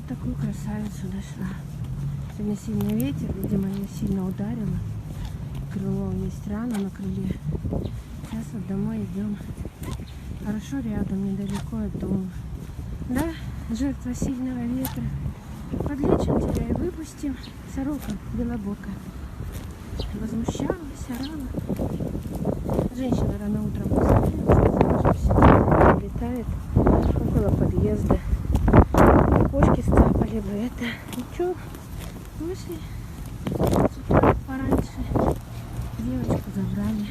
вот такую красавицу нашла. Сегодня сильный ветер, видимо, ее сильно ударило. Крыло, есть рана на крыле. Сейчас вот домой идем. Хорошо рядом, недалеко от дома. Да, жертва сильного ветра. Подлечим тебя и выпустим. Сорока белобокая. Возмущалась, орала. Женщина рано утром посмотрела, летает около подъезда. Кошки сцапали бы это. Ничего, вышли с утра пораньше. Девочку забрали.